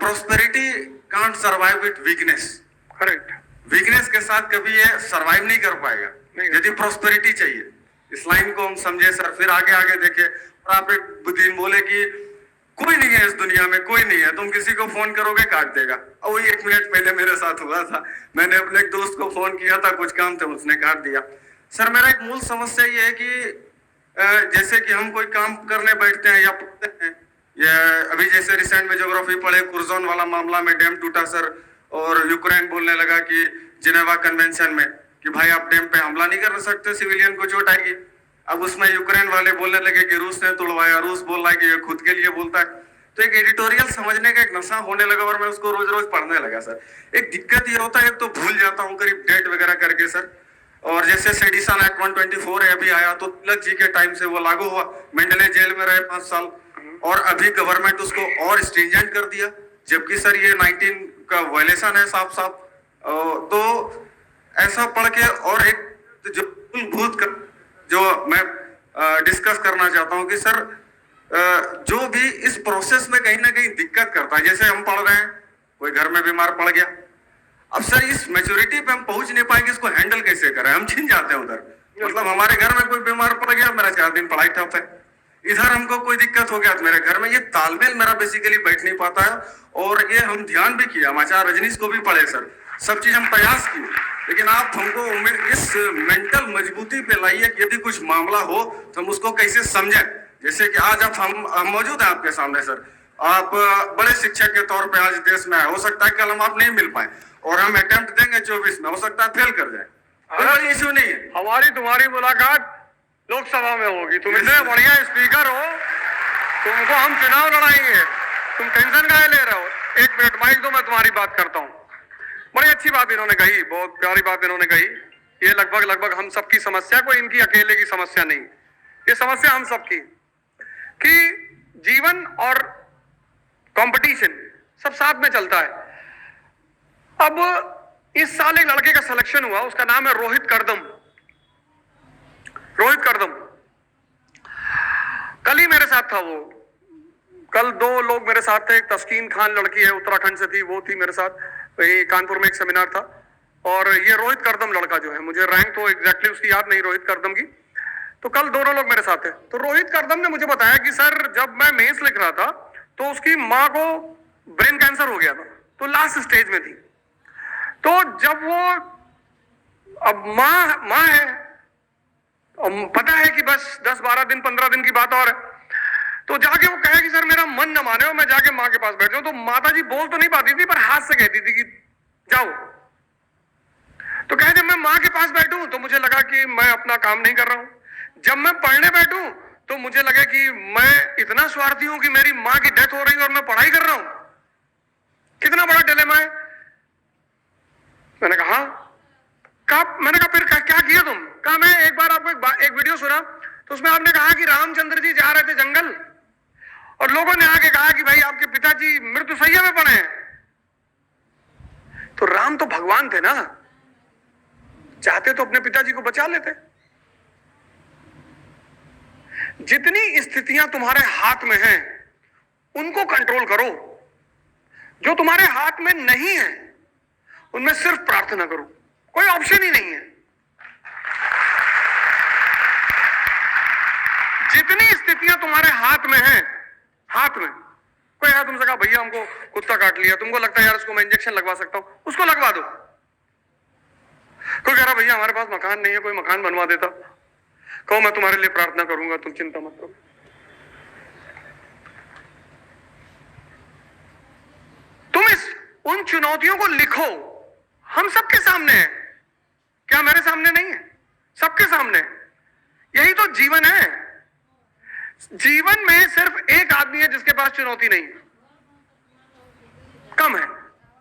prosperity can't survive with weakness. Correct. Weakness के साथ कभी ये सरवाइव नहीं कर पाएगा, यदि प्रोस्पेरिटी चाहिए। इस लाइन को हम समझे सर, फिर आगे आगे देखे, और आप एक दिन बोले कि कोई नहीं है इस दुनिया में, कोई नहीं है, तुम किसी को फोन करोगे काट देगा। और वही 1 मिनट पहले मेरे साथ हुआ था, मैंने अपने एक दोस्त को फोन किया था, कुछ काम थे, उसने काट दिया। सर मेरा एक मूल समस्या ये है कि जैसे कि हम कोई काम करने बैठते हैं या पढ़ते हैं, या अभी जैसे रिसेंट में ज्योग्राफी पढ़े, कुर्जोन वाला मामला में डैम टूटा सर, और यूक्रेन बोलने लगा कि जिनेवा कन्वेंशन में कि भाई आप डैम पे हमला नहीं कर सकते, सिविलियन को चोट आएगी। अब उसमें यूक्रेन वाले बोलने लगे कि रूस ने तोड़वाया, रूस बोल रहा है कि ये खुद के लिए बोलता है। तो एक एडिटोरियल समझने का एक नशा होने लगा, और मैं उसको रोज रोज पढ़ने लगा सर। एक दिक्कत ये होता है, एक तो भूल जाता हूँ करीब डेट वगैरह करके सर, और जैसे सेडिशन एक्ट 124 है अभी आया, तो तिलक जी के टाइम से वो लागू हुआ, मेंडले जेल में रहे 5 साल, और अभी गवर्नमेंट उसको और स्ट्रिंजेंट कर दिया, जबकि सर ये 19 का वायलेशन है साफ साफ। तो ऐसा पढ़ के, और एक जो मूलभूत जो मैं डिस्कस करना चाहता हूँ कि सर जो भी इस प्रोसेस में कहीं ना कहीं दिक्कत करता है, जैसे हम पढ़ रहे हैं, कोई घर में बीमार पड़ गया, अब सर इस मैच्योरिटी पे हम पहुंच नहीं पाएंगे, इसको हैंडल कैसे करें, हम छिन जाते हैं उधर। मतलब हमारे घर में कोई बीमार पड़ गया, मेरा 4 दिन पढ़ाई ठप है, इधर हमको कोई दिक्कत हो गया तो मेरे घर में, ये तालमेल मेरा बेसिकली बैठ नहीं पाता है। और ये हम ध्यान भी किया, हम आचार्य रजनीश को भी पढ़े सर, सब चीज हम प्रयास किए, लेकिन आप हमको इस मेंटल मजबूती पे लाइए कि यदि कुछ मामला हो तो हम उसको कैसे समझें। जैसे कि आज आप हम मौजूद हैं आपके सामने सर, आप बड़े शिक्षक के तौर पे आज देश में आए, हो सकता है कल हम आप नहीं मिल पाए, और हम अटेम्प्ट देंगे 24 में, हो सकता है फेल कर जाए, कोई इश्यू नहीं है। हमारी तुम्हारी मुलाकात लोकसभा में होगी, तुम इतने बढ़िया स्पीकर हो, तुमको हम चुनाव लड़ाएंगे, तुम टेंशन काहे ले रहे हो। 1 मिनट माइक दो, मैं तुम्हारी बात करता हूँ। बड़ी अच्छी बात इन्होंने कही, बहुत प्यारी बात इन्होंने कही। ये लगभग हम सबकी समस्या, कोई इनकी अकेले की समस्या नहीं, ये समस्या हम सबकी, कि जीवन और कंपटीशन, सब साथ में चलता है। अब इस साल एक लड़के का सिलेक्शन हुआ, उसका नाम है रोहित करदम। रोहित करदम कल ही मेरे साथ था वो। कल 2 लोग मेरे साथ थे, एक तस्कीन खान लड़की है, उत्तराखंड से थी, वो थी मेरे साथ। वही कानपुर में एक सेमिनार था, और ये रोहित करदम लड़का जो है, मुझे रैंक तो एग्जैक्टली उसकी याद नहीं रोहित करदम की। तो कल दोनों लोग मेरे साथ थे। तो रोहित करदम ने मुझे बताया कि सर जब मैं मेंस लिख रहा था तो उसकी माँ को ब्रेन कैंसर हो गया था, तो लास्ट स्टेज में थी। तो जब वो अब माँ है, पता है कि बस 10-12 दिन 15 दिन की बात और है, तो जाके वो कहे कि सर मेरा मन न माने और मैं जाके माँ के पास बैठ जाऊं। तो माता जी बोल तो नहीं पाती थी, पर हाथ से कहती थी कि जाओ। तो कहे जब मैं माँ के पास बैठूं तो मुझे लगा कि मैं अपना काम नहीं कर रहा हूं। जब मैं पढ़ने बैठूं तो मुझे लगे कि मैं इतना स्वार्थी हूं कि मेरी माँ की डेथ हो रही है और मैं पढ़ाई कर रहा हूं। कितना बड़ा डिलेमा है। मैंने कहा फिर क्या किया तुम? कहा मैं एक बार आपको एक वीडियो सुना, तो उसमें आपने कहा कि रामचंद्र जी जा रहे थे जंगल और लोगों ने आके कहा कि भाई आपके पिताजी मृत्युशैया में पड़े हैं। तो राम तो भगवान थे ना, चाहते तो अपने पिताजी को बचा लेते। जितनी स्थितियां तुम्हारे हाथ में हैं उनको कंट्रोल करो, जो तुम्हारे हाथ में नहीं है उनमें सिर्फ प्रार्थना करो, कोई ऑप्शन ही नहीं है। जितनी स्थितियां तुम्हारे हाथ में हैं, हाथ में कोई यार तुमसे कहा भैया हमको कुत्ता काट लिया, तुमको लगता है यार उसको मैं इंजेक्शन लगवा सकता हूं, उसको लगवा दो। कोई कह रहा भैया हमारे पास मकान नहीं है, कोई मकान बनवा देता, कहो मैं तुम्हारे लिए प्रार्थना करूंगा, तुम चिंता मत करो। तुम उन चुनौतियों को लिखो, हम सबके सामने है। क्या मेरे सामने नहीं है? सबके सामने। यही तो जीवन है। जीवन में सिर्फ एक आदमी है जिसके पास चुनौती नहीं है, कम है,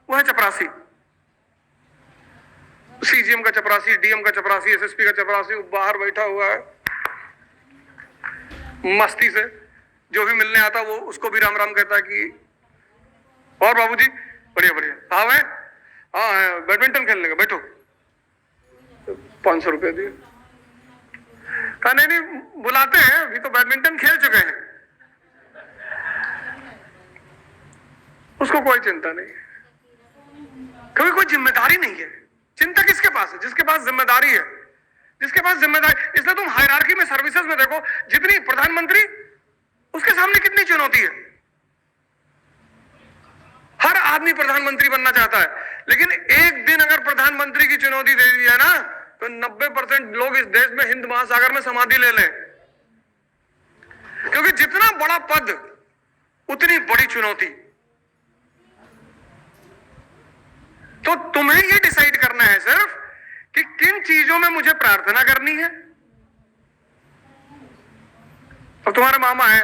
वो है चपरासी। सीजीएम का चपरासी, डीएम का चपरासी, एसएसपी का चपरासी, बाहर बैठा हुआ है मस्ती से, जो भी मिलने आता वो उसको भी राम राम कहता है कि और बाबूजी बढ़िया बढ़िया साहब है, हाँ बैडमिंटन खेलने का, बैठो। 500 रुपए दिए। कहा नहीं बुलाते हैं, अभी तो बैडमिंटन खेल चुके हैं। उसको कोई चिंता नहीं है, कभी कोई जिम्मेदारी नहीं है। चिंता किसके पास है? जिसके पास जिम्मेदारी है, जिसके पास जिम्मेदारी। इसलिए तुम हायरार्की में, सर्विसेज में देखो, जितनी प्रधानमंत्री, उसके सामने कितनी चुनौती है। हर आदमी प्रधानमंत्री बनना चाहता है, लेकिन एक दिन अगर प्रधानमंत्री की चुनौती दे दी है ना, तो 90% लोग इस देश में हिंद महासागर में समाधि ले लें। क्योंकि जितना बड़ा पद उतनी बड़ी चुनौती। तो तुम्हें यह डिसाइड करना है सिर्फ कि किन चीजों में मुझे प्रार्थना करनी है। अब तुम्हारे मामा है,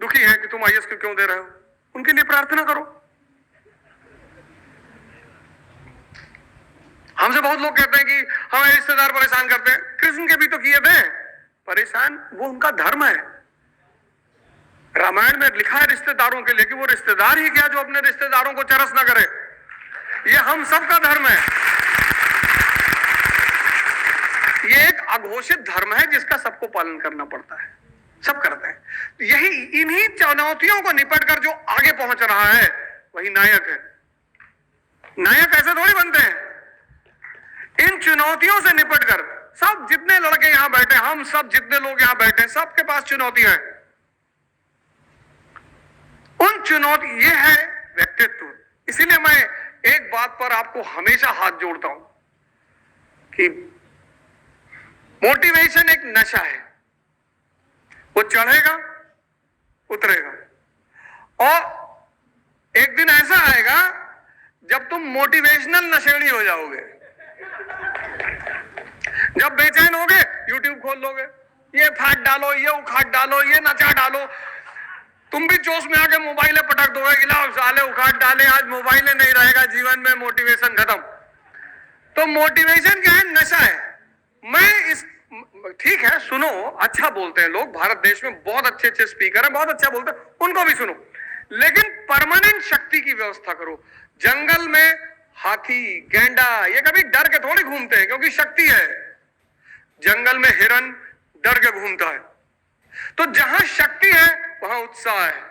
दुखी है कि तुम आईएएस क्यों दे रहे हो, उनके लिए प्रार्थना करो। हमसे बहुत लोग कहते हैं कि हमें रिश्तेदार परेशान करते हैं। कृष्ण के भी तो किए थे परेशान, वो उनका धर्म है। रामायण में लिखा है रिश्तेदारों के लिए कि वो रिश्तेदार ही क्या जो अपने रिश्तेदारों को चरस ना करे। ये हम सबका धर्म है। ये एक अघोषित धर्म है जिसका सबको पालन करना पड़ता है, सब करते हैं। यही इन्हीं चुनौतियों को निपट कर जो आगे पहुंच रहा है वही नायक है। नायक ऐसे थोड़ी बनते हैं। इन चुनौतियों से निपट कर सब जितने लड़के यहां बैठे, हम सब जितने लोग यहां बैठे, सबके पास चुनौतियां हैं। उन चुनौती, ये है व्यक्तित्व। इसीलिए मैं एक बात पर आपको हमेशा हाथ जोड़ता हूं कि मोटिवेशन एक नशा है, वो चढ़ेगा उतरेगा, और एक दिन ऐसा आएगा जब तुम मोटिवेशनल नशेड़ी हो जाओगे। जब बेचैन होगे YouTube खोल लोगे, ये फाड़ डालो, ये उखाड़ डालो, ये नचा डालो। तुम भी जोश में आके मोबाइलें पटक दोगे कि लाओ साले उखाड़ डाले, आज मोबाइलें नहीं रहेगा जीवन में, मोटिवेशन खत्म। तो मोटिवेशन क्या है? नशा है। मैं इस, ठीक है सुनो, अच्छा बोलते हैं लोग, भारत देश में बहुत अच्छे अच्छे स्पीकर हैं, बहुत अच्छा बोलते हैं, उनको भी सुनो। लेकिन परमानेंट शक्ति की व्यवस्था करो। जंगल में हाथी, गैंडा ये कभी डर के थोड़ी घूमते हैं, क्योंकि शक्ति है। जंगल में हिरन डर के घूमता है। तो जहां शक्ति है वहां उत्साह है।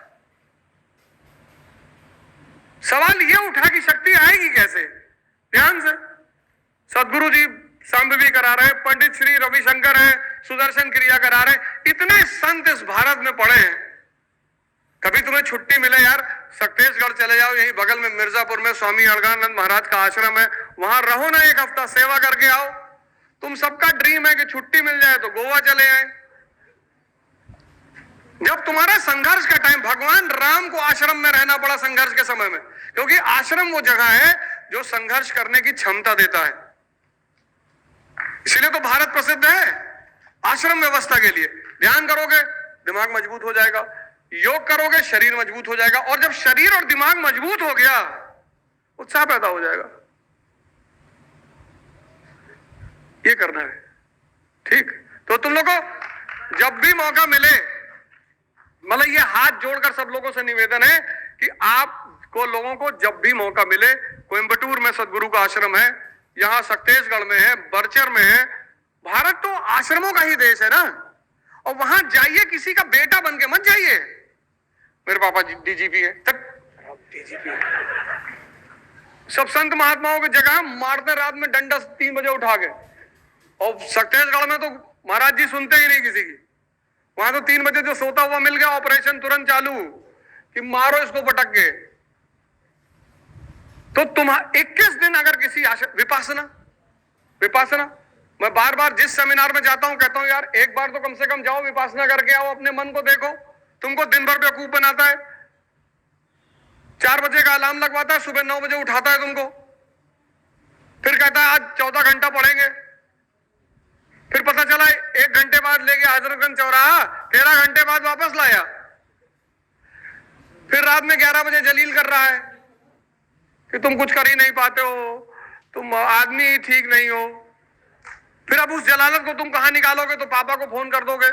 सवाल यह उठा कि शक्ति आएगी कैसे? ध्यान से, सदगुरु जी सांभवी करा रहे हैं, पंडित श्री रविशंकर है, सुदर्शन क्रिया करा रहे हैं, इतने संत इस भारत में पड़े हैं। कभी तुम्हें छुट्टी मिले यार, सक्तेशगढ़ चले जाओ, यही बगल में मिर्जापुर में स्वामी अड़गानंद महाराज का आश्रम है, वहां रहो ना, एक हफ्ता सेवा करके आओ। तुम सबका ड्रीम है कि छुट्टी मिल जाए तो गोवा चले आए। जब तुम्हारा संघर्ष का टाइम, भगवान राम को आश्रम में रहना पड़ा संघर्ष के समय में, क्योंकि आश्रम वो जगह है जो संघर्ष करने की क्षमता देता है। इसलिए तो भारत प्रसिद्ध है आश्रम व्यवस्था के लिए। ध्यान करोगे दिमाग मजबूत हो जाएगा, योग करोगे शरीर मजबूत हो जाएगा, और जब शरीर और दिमाग मजबूत हो गया उत्साह पैदा हो जाएगा। ये करना है, ठीक? तो तुम लोगों को जब भी मौका मिले, मतलब ये हाथ जोड़कर सब लोगों से निवेदन है कि आपको लोगों को जब भी मौका मिले, कोयंबटूर में सदगुरु का आश्रम है, यहां सक्तेशगढ़ में है, बरचर में है। भारत तो आश्रमों का ही देश है ना, और वहां जाइए, किसी का बेटा बन के मत जाइए। मेरे पापा डीजीपी है, तक डीजीपी है। सब संत महात्माओं की जगह मारते रात में डंडा 3 बजे उठा के, और सक्तेशगढ़ में तो महाराज जी सुनते ही नहीं किसी की। वहां तो 3 बजे जो सोता हुआ मिल गया, ऑपरेशन तुरंत चालू कि मारो इसको पटक के। तो तुम 21 दिन अगर किसी विपासना विपासना, मैं बार बार जिस सेमिनार में जाता हूं कहता हूं यार एक बार तो कम से कम जाओ, विपासना करके आओ, अपने मन को देखो। तुमको दिन भर बेवकूफ बनाता है, 4 बजे का अलार्म लगवाता है, सुबह 9 बजे उठाता है तुमको, फिर कहता है आज 14 घंटा पढ़ेंगे, फिर पता चला 1 घंटे बाद ले गया हजरतगंज चौराहा, 13 घंटे बाद वापस लाया, फिर रात में 11 बजे जलील कर रहा है कि तुम कुछ कर ही नहीं पाते हो, तुम आदमी ही ठीक नहीं हो। फिर अब उस जलालत को तुम कहां निकालोगे? तो पापा को फोन कर दोगे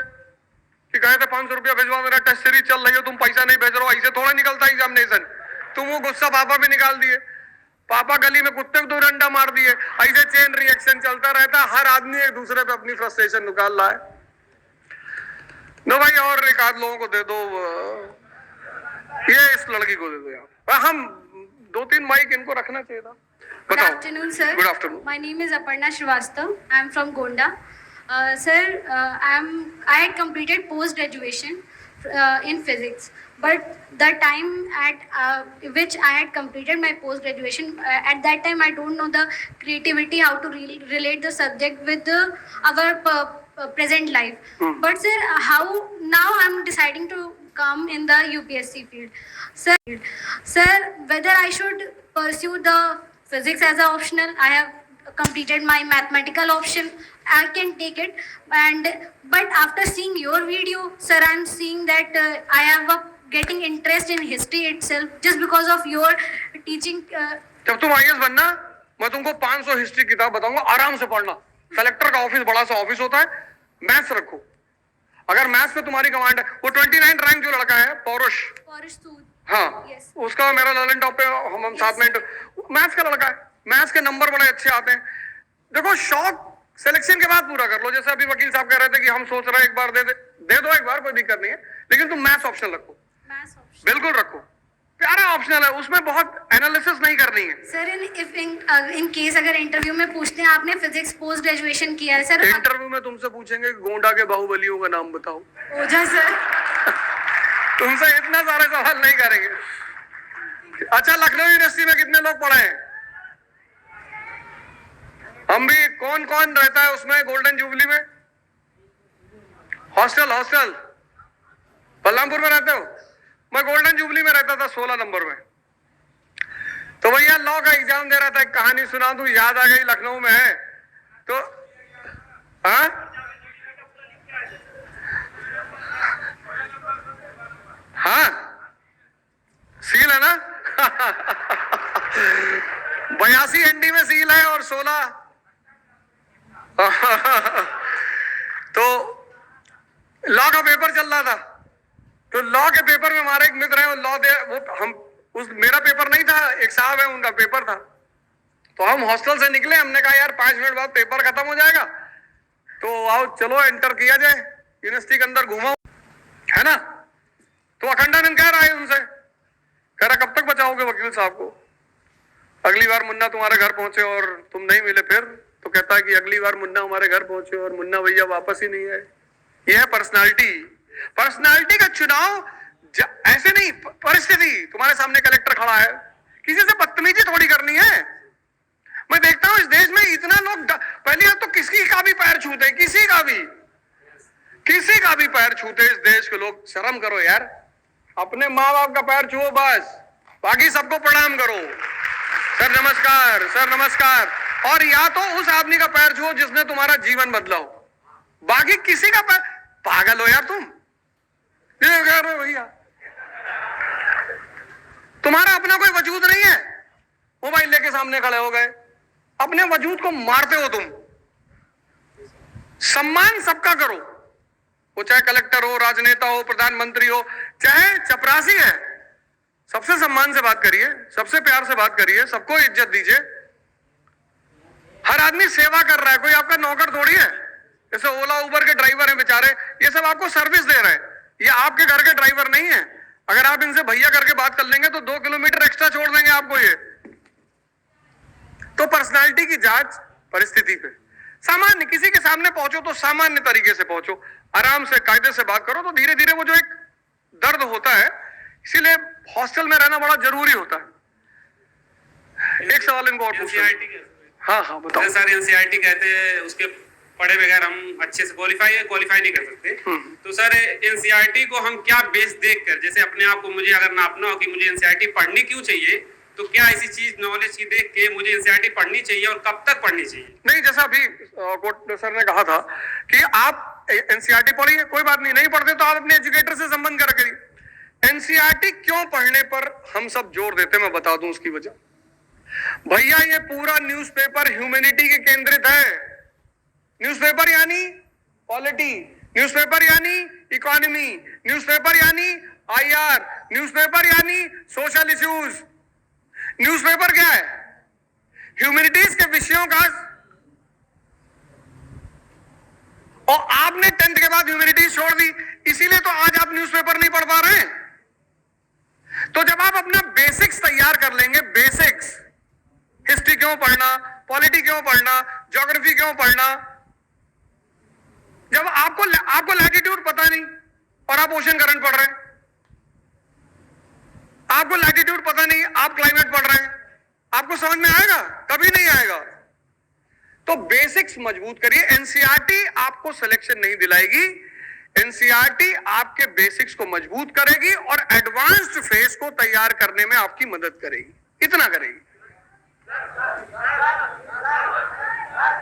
कि कहे थे 500 रुपया भिजवा, मेरा टेस्ट सीरीज चल रही है, तुम पैसा नहीं भेज रहे हो। ऐसे थोड़ा निकलता एग्जामिनेशन। तुम वो गुस्सा पापा पे निकाल दिए, पापा गली में कुत्ते को 2 डंडा मार दिए। ऐसे चेन रिएक्शन चलता रहता, हर आदमी एक दूसरे पे अपनी फ्रस्ट्रेशन निकाल रहा है। नो भाई, और एक आध लोगों को दे दो, ये इस लड़की को दे दो यार। हम 2-3 माइक इनको रखना चाहिए था। Good afternoon, sir. Good afternoon. My name is Aparna Srivastav. I am from Gonda. Sir, I had completed post-graduation in physics, but the time at which I had completed my post-graduation, at that time I don't know the creativity, how to relate the subject with our present life. But sir, how now I'm deciding to come in the UPSC field. Sir, whether I should pursue the physics as an optional, I have completed my mathematical option, I can take it, but after seeing your video, sir, I'm seeing that I have getting interest in history itself just because of your teaching. जब तुम IAS बनना, मैं तुमको 500 हिस्ट्री किताब बताऊंगा, आराम से पढ़ना। कलेक्टर का ऑफिस बड़ा सा ऑफिस होता है, मैथ्स रखो। अगर मैथ्स में तुम्हारी कमांड है, वो 29 रैंक जो लड़का है पौरुष सूद, हाँ yes. उसका मेरा ललन टॉप पे, हम साथ में मैथ्स का लड़का है, मैथ्स के नंबर बड़े अच्छे आते हैं। देखो, शौक सिलेक्शन के बाद पूरा कर लो। जैसे अभी वकील साहब कह रहे थे कि हम सोच रहे हैं एक बार दे दो एक बार, कोई दिक्कत नहीं है, लेकिन तुम मैथ्स ऑप्शन रखो, बिल्कुल रखो, प्यारा ऑप्शनल है, उसमें बहुत एनालिसिस नहीं करनी है। सर, इन केस अगर इंटरव्यू में पूछते हैं आपने फिजिक्स पोस्ट ग्रेजुएशन किया है सर, इंटरव्यू में तुमसे पूछेंगे गोंडा के बाहुबलियों का नाम बताओ, ओझा सर, तुमसे इतना सारे सवाल नहीं करेंगे। अच्छा, लखनऊ यूनिवर्सिटी में कितने लोग पढ़े हैं? हम भी, कौन कौन रहता है उसमें गोल्डन जुबली में? हॉस्टल बलरामपुर में रहते हो? मैं गोल्डन जुबली में रहता था 16 नंबर में। तो भैया लॉ का एग्जाम दे रहा था, एक कहानी सुना दूं, याद आ गई, लखनऊ में है तो। हाँ सील है ना 82 एनडी में सील है और 16 तो लॉ का पेपर चल रहा था, तो लॉ लॉ के पेपर में हमारे एक मित्र हैं, लॉ दे वो हम उस मेरा पेपर नहीं था, एक साहब है उनका पेपर था, तो हम हॉस्टल से निकले, हमने कहा यार 5 मिनट बाद पेपर खत्म हो जाएगा, तो आओ चलो एंटर किया जाए, यूनिवर्सिटी के अंदर घुमाओ, है ना। तो अखंडानंद कह रहा है उनसे, कह रहा कब तक बचाओगे वकील साहब को, अगली बार मुन्ना तुम्हारे घर पहुंचे और तुम नहीं मिले फिर, तो कहता है कि अगली बार मुन्ना हमारे घर पहुंचे और मुन्ना भैया वापस ही नहीं आए। यह है पर्सनालिटी। पर्सनालिटी का चुनाव ऐसे नहीं, परिस्थिति, तुम्हारे सामने कलेक्टर खड़ा है, किसी से बदतमीजी थोड़ी करनी है। मैं देखता हूं इस देश में इतना लोग पहले तो किसी का भी पैर छूते, किसी का भी पैर छूते इस देश के लोग। शर्म करो यार, अपने माँ बाप का पैर छुओ बस, बाकी सबको प्रणाम करो, सर नमस्कार, सर नमस्कार, और या तो उस आदमी का पैर छुओ जिसने तुम्हारा जीवन बदला हो, बाकी किसी का पैर। पागल हो यार तुम, ये कह रहे हो भैया तुम्हारा अपना कोई वजूद नहीं है, मोबाइल लेके सामने खड़े हो गए, अपने वजूद को मारते हो तुम। सम्मान सबका करो, वो चाहे कलेक्टर हो, राजनेता हो, प्रधानमंत्री हो, चाहे चपरासी है, सबसे सम्मान से बात करिए, सबसे प्यार से बात करिए, सबको इज्जत दीजिए। हर आदमी सेवा कर रहा है, कोई आपका नौकर थोड़ी है। जैसे ओला उबर के ड्राइवर हैं बेचारे, ये सब आपको सर्विस दे रहे हैं, ये आपके घर के ड्राइवर नहीं है। अगर आप इनसे भैया करके बात कर लेंगे तो 2 किलोमीटर एक्स्ट्रा छोड़ देंगे आपको ये। तो पर्सनालिटी की जांच परिस्थिति पे, सामान्य किसी के सामने पहुंचो तो सामान्य तरीके से पहुंचो, आराम से कायदे से बात करो, तो धीरे धीरे वो जो एक दर्द होता है, इसीलिए हॉस्टल में रहना बड़ा जरूरी होता है। एक सवाल इनको और पूछो। हाँ बताओ सर। एनसीईआरटी कहते हैं उसके पढ़े बगैर हम अच्छे से क्वालिफाई नहीं कर सकते, तो सर एनसीईआरटी को हम क्या बेस देखकर, जैसे अपने आप को मुझे अगर नापना हो कि मुझे एनसीईआरटी पढ़नी क्यों चाहिए, तो क्या ऐसी चीज नॉलेज की देख के मुझे एनसीईआरटी पढ़नी चाहिए और कब तक पढ़नी चाहिए? नहीं, जैसा अभी कोट सर ने कहा था कि आप एनसीईआरटी पढ़िए, कोई बात नहीं पढ़ते तो आप अपने एजुकेटर से संबंध कर करिए। एनसीईआरटी क्यों पढ़ने पर हम सब जोर देते, मैं बता दूं उसकी वजह। भैया ये पूरा न्यूज़पेपर ह्यूमैनिटी के केंद्रित है। न्यूज़पेपर यानी पॉलिटी, न्यूज़पेपर यानी इकोनॉमी, न्यूज़पेपर यानी आईआर, न्यूज़पेपर यानी सोशल इश्यूज। न्यूज़पेपर क्या है? ह्यूमैनिटीज के विषयों का। और आपने 10th के बाद ह्यूमैनिटीज छोड़ दी, इसीलिए तो आज आप न्यूज़पेपर नहीं पढ़ पा रहे हैं। तो जब आप अपना बेसिक्स तैयार कर लेंगे, बेसिक्स, हिस्ट्री क्यों पढ़ना, पॉलिटी क्यों पढ़ना, ज्योग्राफी क्यों पढ़ना, जब आपको लैटिट्यूड पता नहीं और आप ओशन करंट पढ़ रहे हैं, आपको लैटिट्यूड पता नहीं, आप क्लाइमेट पढ़ रहे हैं, आपको समझ में आएगा? कभी नहीं आएगा। तो बेसिक्स मजबूत करिए। एनसीईआरटी आपको सिलेक्शन नहीं दिलाएगी, एनसीईआरटी आपके बेसिक्स को मजबूत करेगी और एडवांस्ड फेज को तैयार करने में आपकी मदद करेगी, इतना करेगी।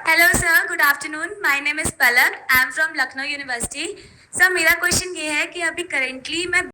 Hello sir, good afternoon. My name is Palak, I am from Lucknow university. Sir मेरा क्वेश्चन ये है कि अभी करेंटली मैं